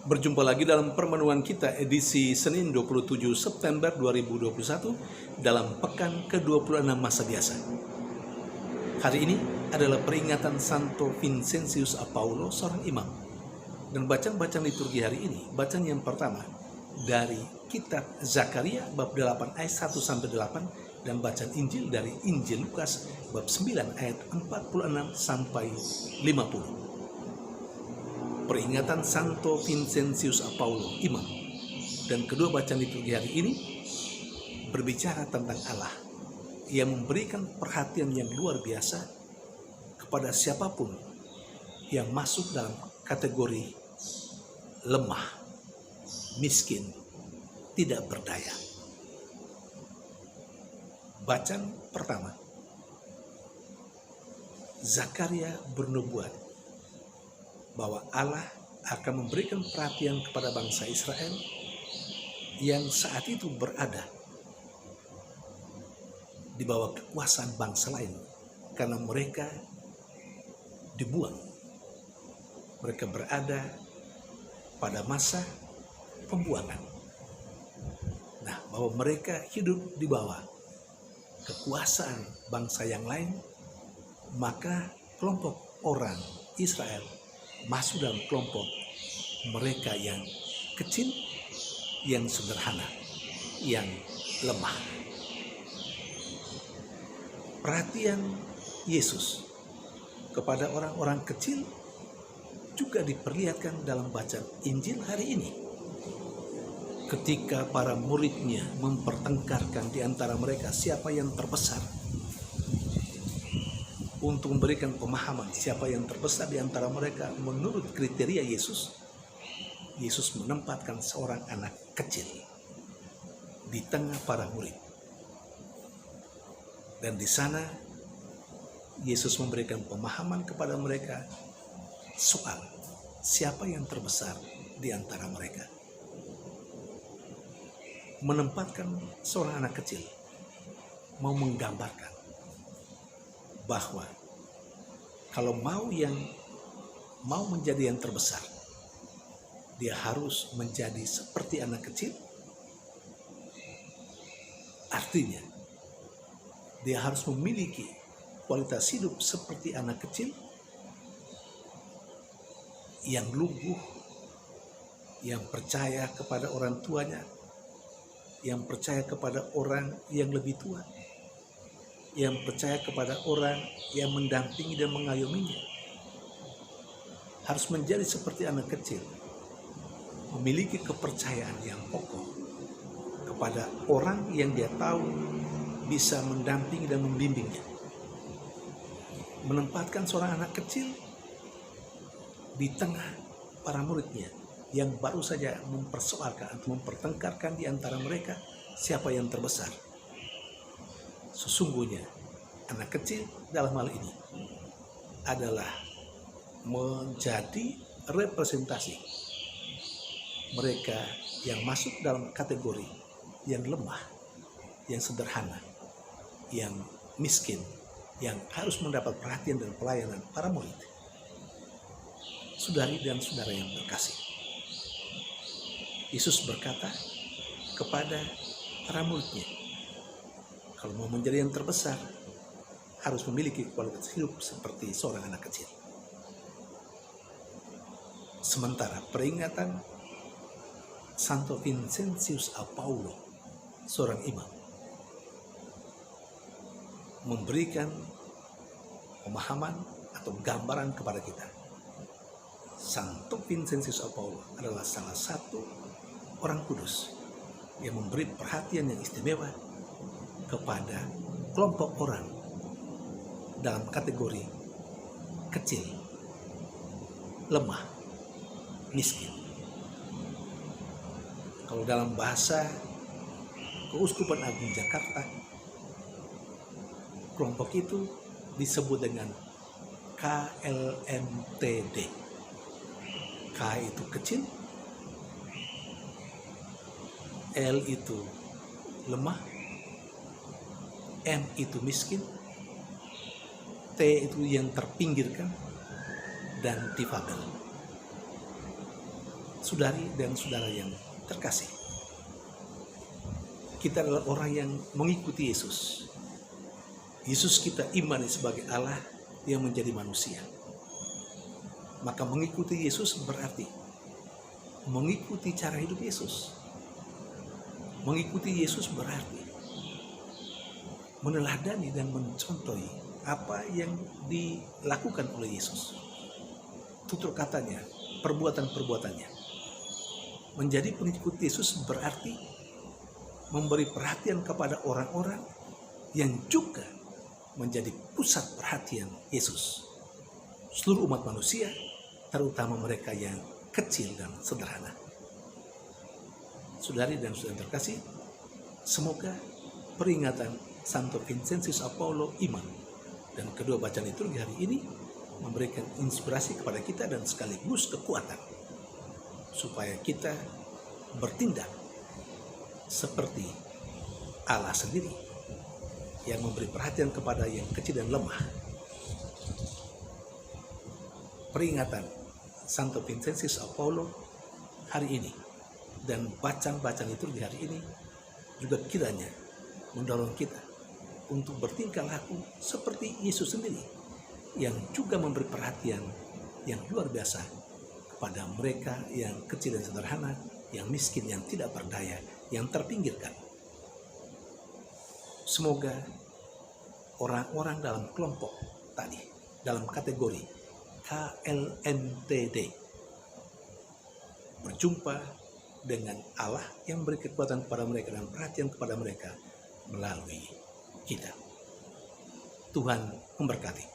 Berjumpa lagi dalam permenuan kita edisi Senin 27 September 2021 dalam pekan ke-26 masa biasa. Hari ini adalah peringatan Santo Vincentius Apaulo, seorang imam. Dan bacaan liturgi hari ini, bacaan yang pertama dari kitab Zakaria bab 8 ayat 1 sampai 8 dan bacaan Injil dari Injil Lukas bab 9 ayat 46 sampai 50. Peringatan Santo Vincentius Apaulo, imam. Dan kedua bacaan liturgi hari ini berbicara tentang Allah yang memberikan perhatian yang luar biasa kepada siapapun yang masuk dalam kategori lemah, miskin, tidak berdaya. Bacaan pertama, Zakaria bernubuat bahwa Allah akan memberikan perhatian kepada bangsa Israel yang saat itu berada di bawah kekuasaan bangsa lain karena mereka dibuang. Mereka berada pada masa pembuangan. Nah, bahwa mereka hidup di bawah kekuasaan bangsa yang lain, maka kelompok orang Israel masuk dalam kelompok mereka yang kecil, yang sederhana, yang lemah. Perhatian Yesus kepada orang-orang kecil juga diperlihatkan dalam bacaan Injil hari ini. Ketika para muridnya mempertengkarkan di antara mereka siapa yang terbesar, untuk memberikan pemahaman siapa yang terbesar di antara mereka menurut kriteria Yesus, Yesus menempatkan seorang anak kecil di tengah para murid. Dan di sana Yesus memberikan pemahaman kepada mereka soal siapa yang terbesar di antara mereka. Menempatkan seorang anak kecil mau menggambarkan bahwa kalau mau menjadi yang terbesar, dia harus menjadi seperti anak kecil. Artinya, dia harus memiliki kualitas hidup seperti anak kecil yang lugu, yang percaya kepada orang tuanya, yang percaya kepada orang yang lebih tua, yang percaya kepada orang yang mendampingi dan mengayominya. Harus menjadi seperti anak kecil, memiliki kepercayaan yang kokoh kepada orang yang dia tahu bisa mendampingi dan membimbingnya. Menempatkan seorang anak kecil di tengah para muridnya yang baru saja mempersoalkan atau mempertengkarkan di antara mereka siapa yang terbesar. Sesungguhnya anak kecil dalam hal ini adalah menjadi representasi mereka yang masuk dalam kategori yang lemah, yang sederhana, yang miskin, yang harus mendapat perhatian dan pelayanan para murid. Saudari dan saudara yang terkasih, Yesus berkata kepada para muridnya, kalau mau menjadi yang terbesar, harus memiliki kualitas hidup seperti seorang anak kecil. Sementara peringatan Santo Vincentius Apaulo, seorang imam, memberikan pemahaman atau gambaran kepada kita. Santo Vincentius Apaulo adalah salah satu orang kudus yang memberi perhatian yang istimewa kepada kelompok orang dalam kategori kecil, lemah, miskin. Kalau dalam bahasa Keuskupan Agung Jakarta, kelompok itu disebut dengan KLMTD. K itu kecil, L itu lemah, M itu miskin, T itu yang terpinggirkan, dan difabel. Saudari dan saudara yang terkasih, kita adalah orang yang mengikuti Yesus. Yesus kita imani sebagai Allah yang menjadi manusia. Maka mengikuti Yesus berarti mengikuti cara hidup Yesus. Mengikuti Yesus berarti meneladani dan mencontohi apa yang dilakukan oleh Yesus. Tutur katanya, perbuatan-perbuatannya. Menjadi pengikut Yesus berarti memberi perhatian kepada orang-orang yang juga menjadi pusat perhatian Yesus. Seluruh umat manusia, terutama mereka yang kecil dan sederhana. Saudari dan saudara terkasih, semoga peringatan Santo Vincentius Apollo Iman dan kedua bacaan liturgi hari ini memberikan inspirasi kepada kita dan sekaligus kekuatan supaya kita bertindak seperti Allah sendiri yang memberi perhatian kepada yang kecil dan lemah. Peringatan Santo Vincentius Apollo hari ini dan bacaan-bacaan liturgi hari ini juga kiranya mendorong kita untuk bertingkah laku seperti Yesus sendiri yang juga memberi perhatian yang luar biasa kepada mereka yang kecil dan sederhana, yang miskin, yang tidak berdaya, yang terpinggirkan. Semoga orang-orang dalam kelompok tadi, dalam kategori KLMTD, berjumpa dengan Allah yang memberi kekuatan kepada mereka dan perhatian kepada mereka melalui kita. Tuhan memberkati.